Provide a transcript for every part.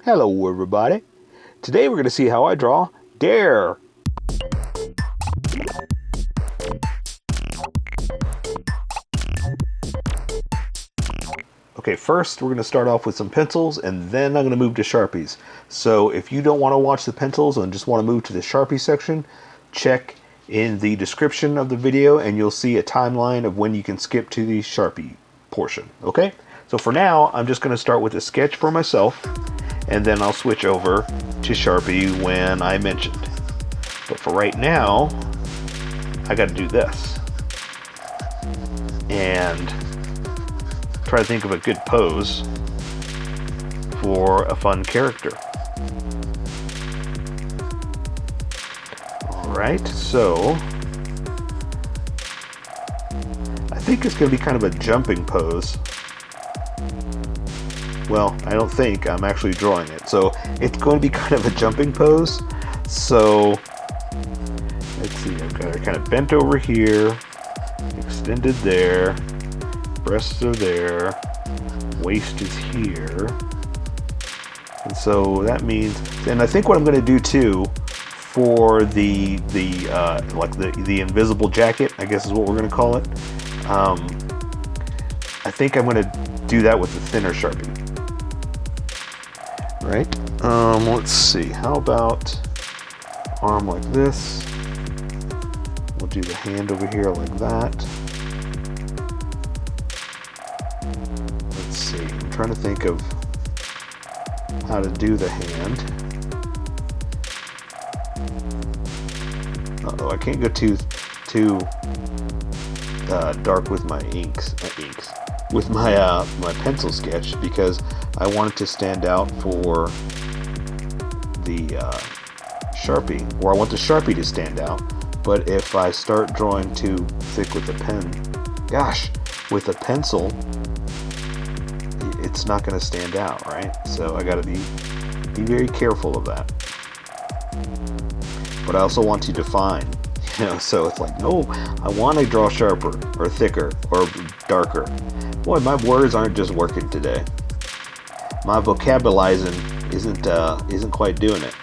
Hello everybody. Today we're going to see how I draw Dare. Okay, first we're going to start off with some pencils and then I'm going to move to Sharpies. So if you don't want to watch the pencils and just want to move to the Sharpie section, check in the description of the video and you'll see a timeline of when you can skip to the Sharpie portion. Okay, so for now I'm just going to start with a sketch for myself and then I'll switch over to Sharpie when I mentioned. But for right now, I got to do this and try to think of a good pose for a fun character. Alright, so I think it's going to be kind of a jumping pose. Well, I don't think, I'm actually drawing it. So it's going to be kind of a jumping pose. So let's see, I've got it kind of bent over here, extended there, breasts are there, waist is here. And so that means, and I think what I'm going to do too for the invisible jacket, I guess is what we're going to call it. I think I'm going to do that with the thinner Sharpie. Right? Let's see. How about arm like this? We'll do the hand over here like that. Let's see. I'm trying to think of how to do the hand. Uh-oh, I can't go too dark with my with my my pencil sketch because I want it to stand out for the Sharpie, or I want the Sharpie to stand out. But if I start drawing too thick with the pen, with a pencil, it's not going to stand out, right? So I got to be very careful of that. But I also want to define, so it's like, no, I want to draw sharper or thicker or darker. Boy, my words aren't just working today. My vocabularizing isn't quite doing it.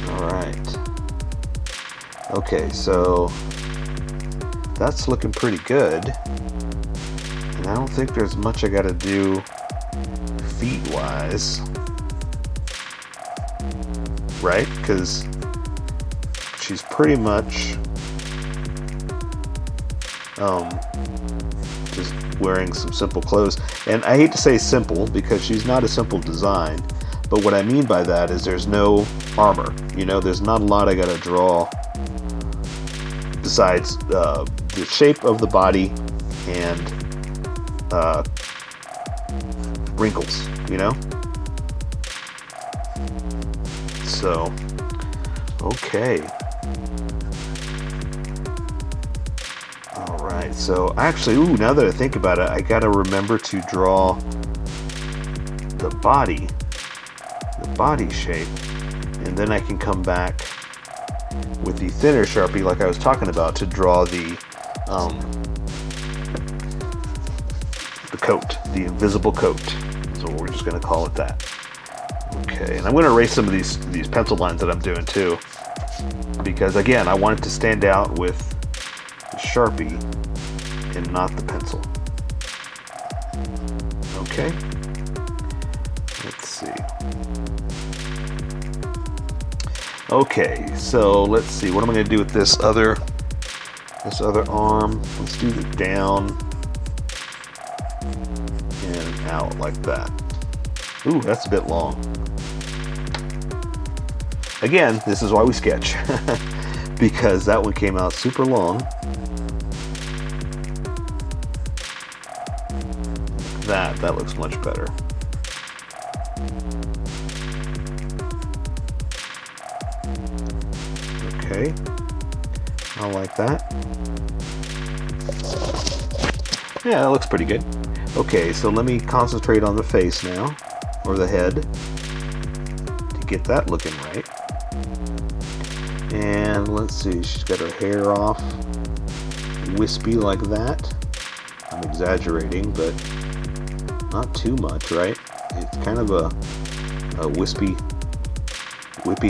All right. Okay, so that's looking pretty good. And I don't think there's much I got to do feet-wise, right? Because she's pretty much just wearing some simple clothes. And I hate to say simple because she's not a simple design, but what I mean by that is there's no armor. There's not a lot I gotta draw besides the shape of the body and wrinkles, So, okay. Alright, so actually, now that I think about it, I gotta remember to draw the body shape, and then I can come back with the thinner Sharpie like I was talking about to draw the coat, the invisible coat. So we're just gonna call it that. Okay, and I'm gonna erase some of these pencil lines that I'm doing too, because again, I want it to stand out with the Sharpie and not the pencil. Okay, let's see. Okay, so let's see. What am I going to do with this other arm? Let's do the down and out like that. Ooh, that's a bit long. Again, this is why we sketch, because that one came out super long. That looks much better. Okay, I like that. Yeah, that looks pretty good. Okay, so let me concentrate on the face now, or the head, to get that looking right. And let's see, she's got her hair off, wispy like that. I'm exaggerating, but not too much, right? It's kind of a whippy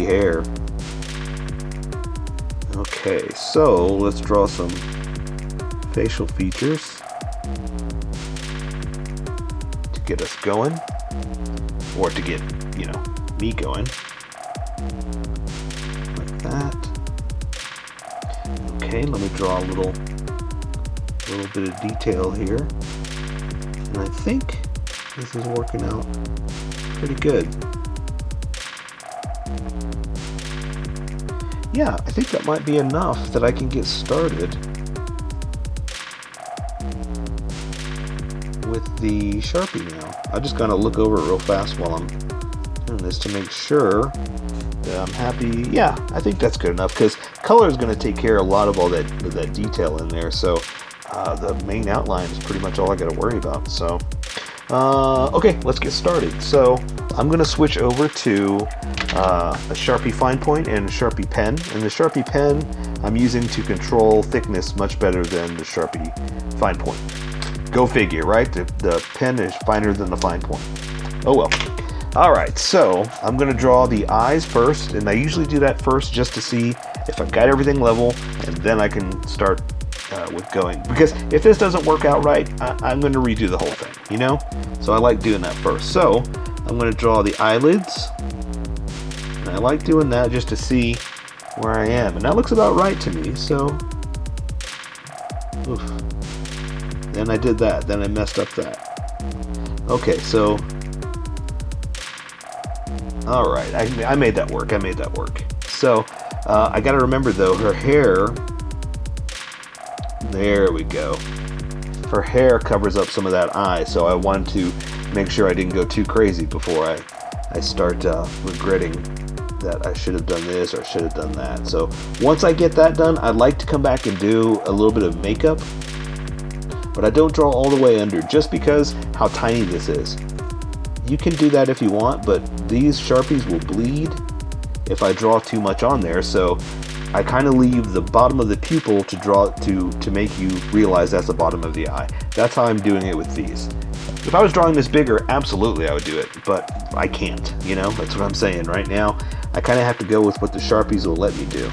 hair. Okay, so let's draw some facial features to get us going, or to get, you know, me going, like that. Okay, let me draw a little bit of detail here, and I think this is working out pretty good. Yeah, I think that might be enough that I can get started with the Sharpie now. I just gotta look over it real fast while I'm doing this to make sure that I'm happy. Yeah, I think that's good enough, because color is gonna take care of a lot of all that detail in there. So the main outline is pretty much all I gotta worry about. So okay, let's get started. So I'm gonna switch over to a Sharpie fine point and a Sharpie pen. And the Sharpie pen I'm using to control thickness much better than the Sharpie fine point. Go figure, right? The pen is finer than the fine point. Oh well. Alright, so I'm going to draw the eyes first, and I usually do that first just to see if I've got everything level, and then I can start with going. Because if this doesn't work out right, I'm going to redo the whole thing, you know? So I like doing that first. So I'm going to draw the eyelids, and I like doing that just to see where I am. And that looks about right to me, so... Oof. Then I did that, then I messed up that. Okay, so... Alright, I made that work, So, I gotta remember though, her hair... There we go. Her hair covers up some of that eye, so I wanted to make sure I didn't go too crazy before I start regretting that I should have done this or should have done that. So, once I get that done, I'd like to come back and do a little bit of makeup. But I don't draw all the way under just because how tiny this is. You can do that if you want, but these Sharpies will bleed if I draw too much on there, so I kind of leave the bottom of the pupil to draw to make you realize that's the bottom of the eye. That's how I'm doing it with these. If I was drawing this bigger, absolutely I would do it, but I can't, you know? That's what I'm saying. Right now, I kind of have to go with what the Sharpies will let me do.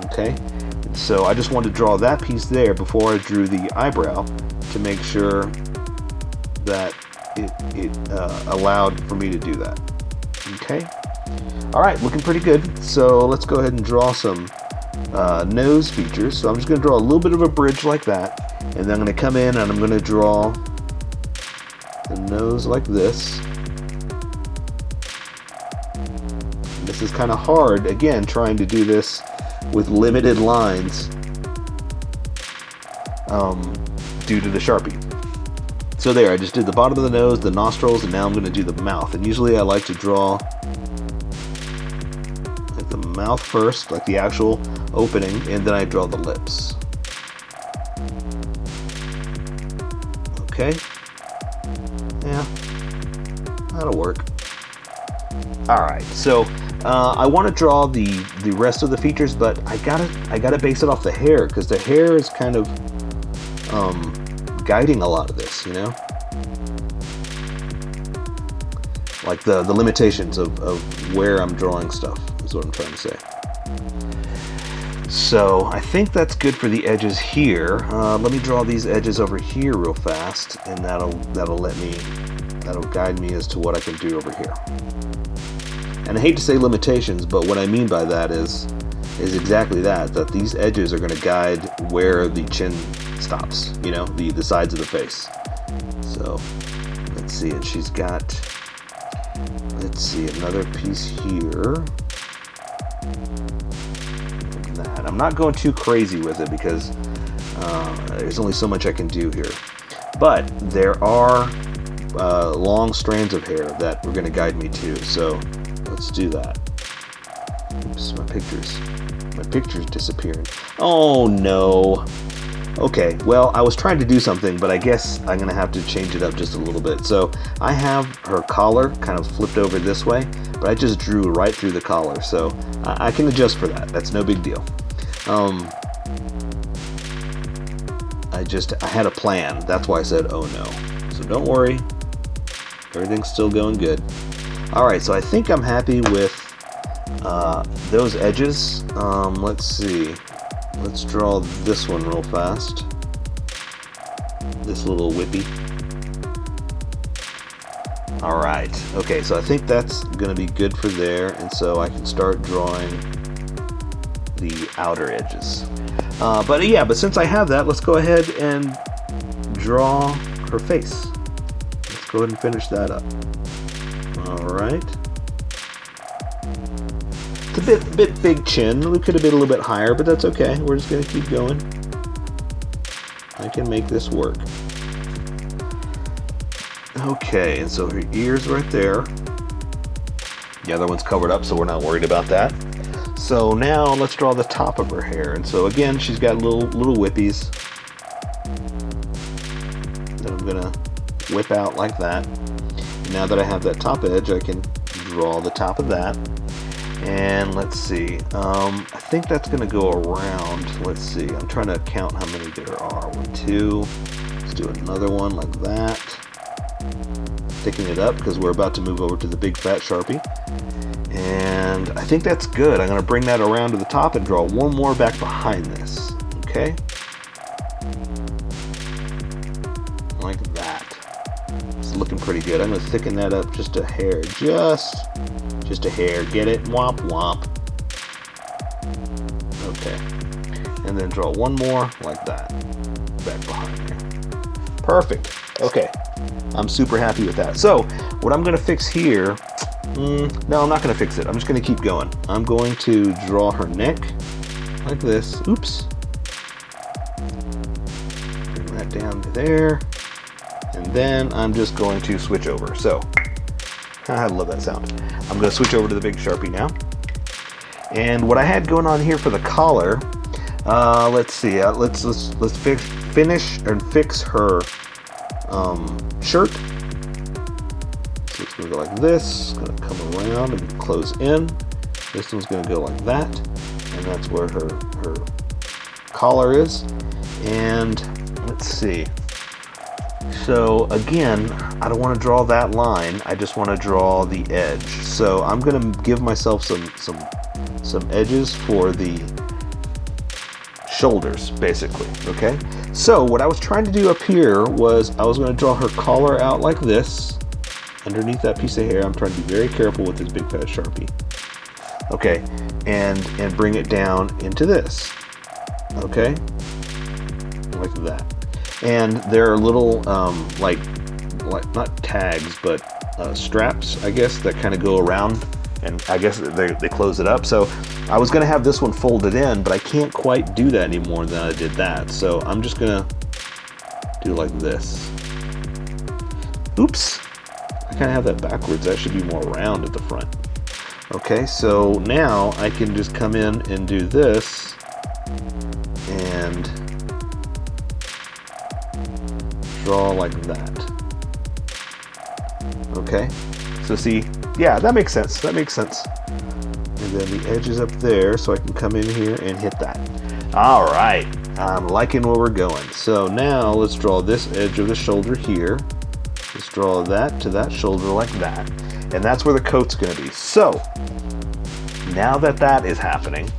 Okay? So I just wanted to draw that piece there before I drew the eyebrow to make sure that it allowed for me to do that. Okay? Alright, looking pretty good. So let's go ahead and draw some nose features. So I'm just going to draw a little bit of a bridge like that. And then I'm going to come in and I'm going to draw the nose like this. This is kind of hard, again, trying to do this with limited lines due to the Sharpie. So there, I just did the bottom of the nose, the nostrils, and now I'm going to do the mouth. And usually I like to draw like the mouth first, like the actual opening, and then I draw the lips. Okay. Yeah, that'll work. Alright, so I want to draw the rest of the features, but I gotta base it off the hair, because the hair is kind of guiding a lot of this, you know? Like the limitations of where I'm drawing stuff is what I'm trying to say. So I think that's good for the edges here. Let me draw these edges over here real fast, and that'll guide me as to what I can do over here. And I hate to say limitations, but what I mean by that is exactly that these edges are going to guide where the chin stops, you know, the sides of the face. So let's see, and she's got, let's see, another piece here. Like that. I'm not going too crazy with it because there's only so much I can do here. But there are long strands of hair that are going to guide me too, so let's do that. Oops, my picture's disappearing. Oh no. Okay, well, I was trying to do something, but I guess I'm gonna have to change it up just a little bit. So I have her collar kind of flipped over this way, but I just drew right through the collar, so I can adjust for that. That's no big deal. I had a plan. That's why I said, oh no. So don't worry. Everything's still going good. All right, so I think I'm happy with those edges. Let's see. Let's draw this one real fast. This little whippy. All right. Okay, so I think that's going to be good for there, and so I can start drawing the outer edges. But since I have that, let's go ahead and draw her face. Let's go ahead and finish that up. All right. It's a bit big chin. We could have been a little bit higher, but that's okay. We're just gonna keep going. I can make this work. Okay, and so her ears right there. The other one's covered up, so we're not worried about that. So now let's draw the top of her hair. And so again, she's got little whippies that I'm gonna whip out like that. And now that I have that top edge, I can draw the top of that. And let's see, I think that's gonna go around. Let's see, I'm trying to count how many there are. 1, 2, let's do another one like that. Thicking it up because we're about to move over to the big fat Sharpie. And I think that's good. I'm gonna bring that around to the top and draw one more back behind this, okay? Like that. It's looking pretty good. I'm gonna thicken that up just a hair, just a hair, get it? Womp womp. Okay. And then draw one more like that, back behind there. Perfect. Okay. I'm super happy with that. So, what I'm gonna fix here, no, I'm not gonna fix it. I'm just gonna keep going. I'm going to draw her neck like this. Oops. Bring that down to there. And then I'm just going to switch over. So, I love that sound. I'm going to switch over to the big Sharpie now. And what I had going on here for the collar, let's see, let's finish and fix her shirt. So it's going to go like this. It's going to come around and close in. This one's going to go like that, and that's where her collar is. And let's see. So again, I don't want to draw that line. I just want to draw the edge. So I'm going to give myself some edges for the shoulders, basically. Okay. So what I was trying to do up here was I was going to draw her collar out like this, underneath that piece of hair. I'm trying to be very careful with this big fat Sharpie. Okay, and bring it down into this. Okay, like that. And there are little like not tags, but straps, I guess, that kind of go around, and I guess they close it up. So I was gonna have this one folded in, but I can't quite do that anymore than I did that. So I'm just gonna do like this. Oops, I kind of have that backwards. That should be more round at the front. Okay, so now I can just come in and do this and draw like that. Okay, so see, yeah, that makes sense. That makes sense. And then the edge is up there, so I can come in here and hit that. All right, I'm liking where we're going. So now let's draw this edge of the shoulder here. Let's draw that to that shoulder like that. And that's where the coat's gonna be. So now that that is happening,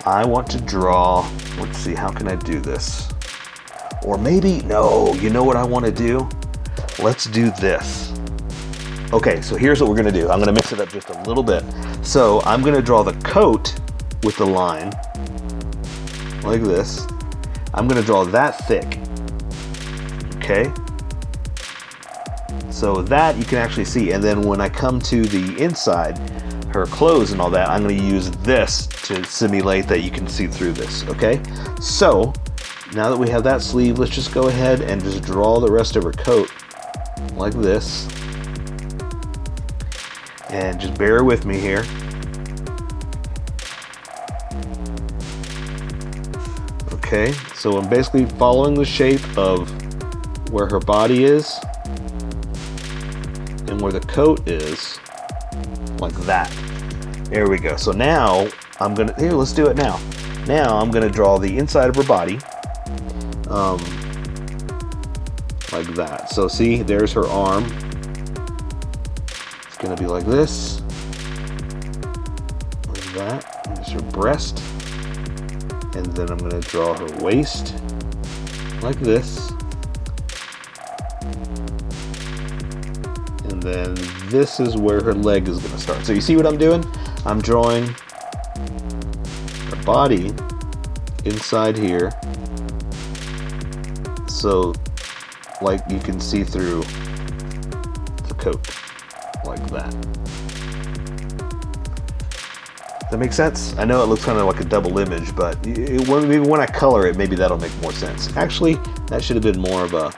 I want to draw, let's see, how can I do this? Or maybe, no, you know what I want to do? Let's do this. Okay, so here's what we're gonna do. I'm gonna mix it up just a little bit. So I'm gonna draw the coat with the line, like this. I'm gonna draw that thick, okay? So that you can actually see. And then when I come to the inside, her clothes and all that, I'm gonna use this to simulate that you can see through this, okay? So now that we have that sleeve, let's just go ahead and just draw the rest of her coat like this. And just bear with me here. Okay, so I'm basically following the shape of where her body is and where the coat is, like that. There we go. So now I'm gonna, here, let's do it now. Now I'm gonna draw the inside of her body, like that. So see, there's her arm, It's going to be like this. Like that. There's her breast. And then I'm going to draw her waist. Like this. And then this is where her leg is going to start. So you see what I'm doing? I'm drawing her body inside here. So like you can see through the coat like that. Does that make sense? I know it looks kind of like a double image, but maybe when I color it, maybe that'll make more sense. Actually, that should have been more of a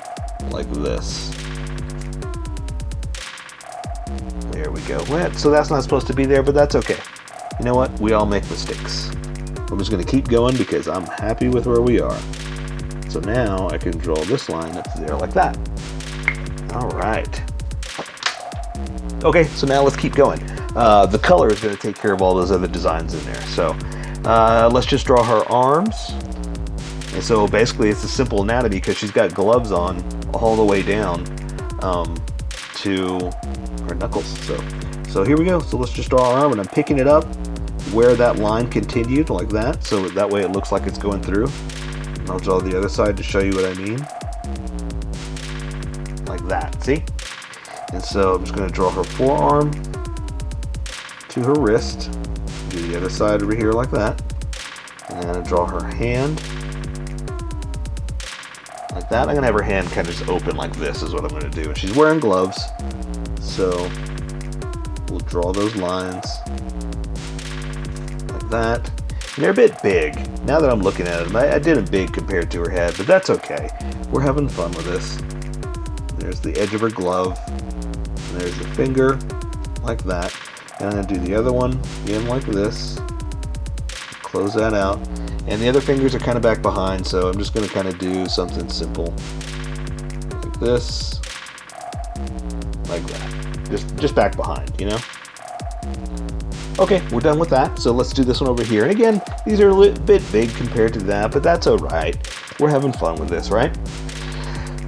like this. There we go. So that's not supposed to be there, but that's okay. You know what? We all make mistakes. I'm just going to keep going because I'm happy with where we are. So now I can draw this line up there like that. All right. Okay, so now let's keep going. The color is going to take care of all those other designs in there. So let's just draw her arms. And so basically it's a simple anatomy because she's got gloves on all the way down to her knuckles. So here we go. So let's just draw our arm, and I'm picking it up where that line continued like that. So that way it looks like it's going through. And I'll draw the other side to show you what I mean. Like that, see? And so I'm just going to draw her forearm to her wrist. Do the other side over here like that. And then I'm going to draw her hand. Like that. I'm going to have her hand kind of just open like this is what I'm going to do. And she's wearing gloves. So we'll draw those lines like that. And they're a bit big. Now that I'm looking at them, I did them big compared to her head, but that's okay. We're having fun with this. There's the edge of her glove. And there's the finger like that. And I'm going to do the other one again like this. Close that out. And the other fingers are kind of back behind, so I'm just going to kind of do something simple. Like this. Like that. Just back behind, you know? Okay, we're done with that. So let's do this one over here. And again, these are a little bit big compared to that, but that's all right. We're having fun with this, right?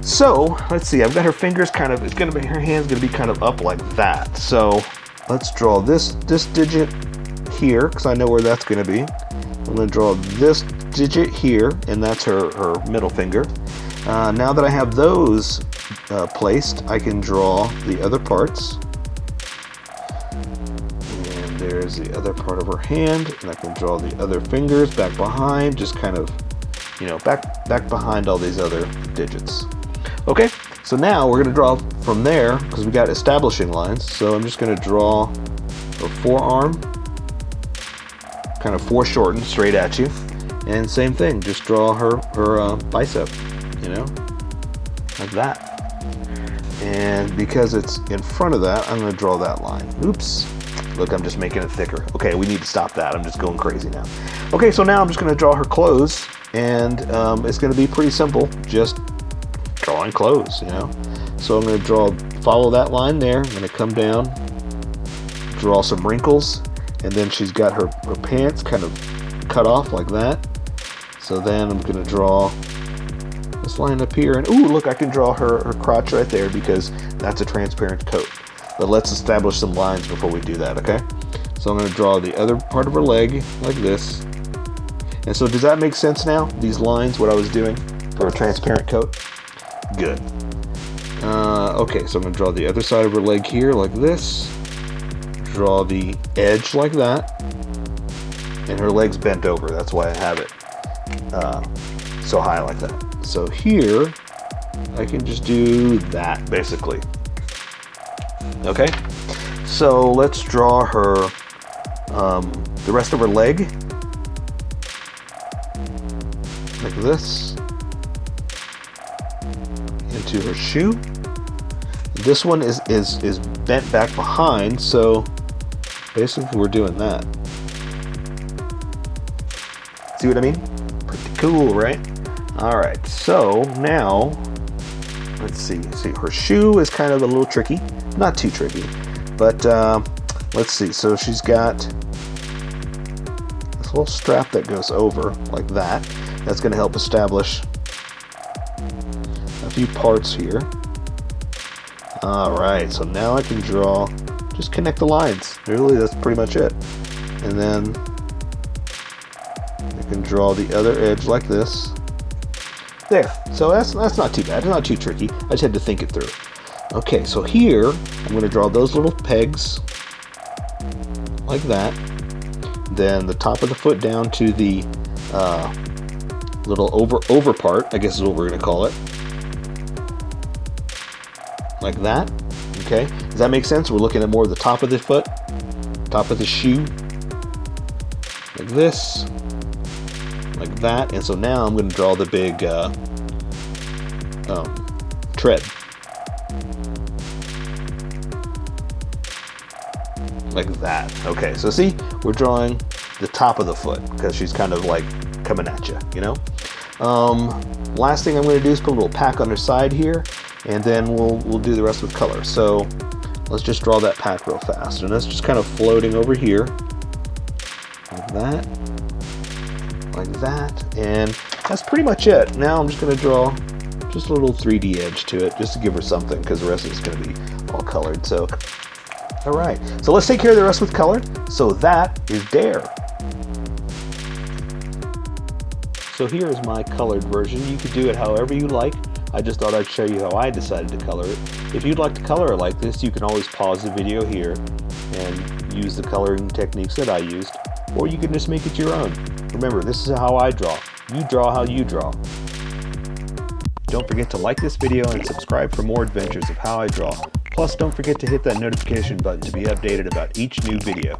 So let's see. I've got her fingers kind of. Her hand's gonna be kind of up like that. So let's draw this digit here because I know where that's gonna be. I'm gonna draw this digit here, and that's her middle finger. Now that I have those placed, I can draw the other parts. And there's the other part of her hand, and I can draw the other fingers back behind, just kind of, you know, back behind all these other digits. Okay, so now we're going to draw from there because we got establishing lines. So I'm just going to draw her forearm, kind of foreshortened straight at you, and same thing, just draw her bicep, you know, like that. And because it's in front of that, I'm going to draw that line. Oops. Look, I'm just making it thicker. Okay, we need to stop that. I'm just going crazy now. Okay, so now I'm just going to draw her clothes, and it's going to be pretty simple. Just drawing clothes, you know. So I'm going to follow that line there. I'm going to come down, draw some wrinkles, and then she's got her pants kind of cut off like that. So then I'm going to draw this line up here, and ooh, look, I can draw her crotch right there because that's a transparent coat. But let's establish some lines before we do that, okay? So I'm going to draw the other part of her leg like this. And so does that make sense now? These lines, what I was doing for a transparent coat? Good. Okay, so I'm going to draw the other side of her leg here like this. Draw the edge like that. And her leg's bent over. That's why I have it so high like that. So here, I can just do that, basically. Okay, so let's draw her, the rest of her leg, like this, into her shoe. This one is bent back behind, so basically we're doing that. See what I mean? Pretty cool, right? All right, so now, let's see. See, her shoe is kind of a little tricky. Not too tricky, but let's see. So she's got this little strap that goes over like that. That's going to help establish a few parts here. All right, so now I can draw just connect the lines. Really, that's pretty much it. And then you can draw the other edge like this. There. So that's not too bad. It's not too tricky. I just had to think it through. Okay, so here I'm going to draw those little pegs like that. Then the top of the foot down to the little over part, I guess is what we're going to call it. Like that. Okay, does that make sense? We're looking at more of the top of the foot, top of the shoe, like this, like that. And so now I'm going to draw the big tread, like that. Okay, so see, we're drawing the top of the foot because she's kind of like coming at you, you know. Last thing I'm going to do is put a little pack on her side here, and then we'll do the rest with color. So let's just draw that pack real fast, and that's just kind of floating over here like that, and that's pretty much it. Now I'm just going to draw just a little 3D edge to it just to give her something, because the rest of it's going to be all colored. So all right, so let's take care of the rest with color. So that is Dare. So here is my colored version. You could do it however you like. I just thought I'd show you how I decided to color it. If you'd like to color it like this, you can always pause the video here and use the coloring techniques that I used, or you can just make it your own. Remember, this is how I draw. You draw how you draw. Don't forget to like this video and subscribe for more adventures of how I draw. Plus, don't forget to hit that notification button to be updated about each new video.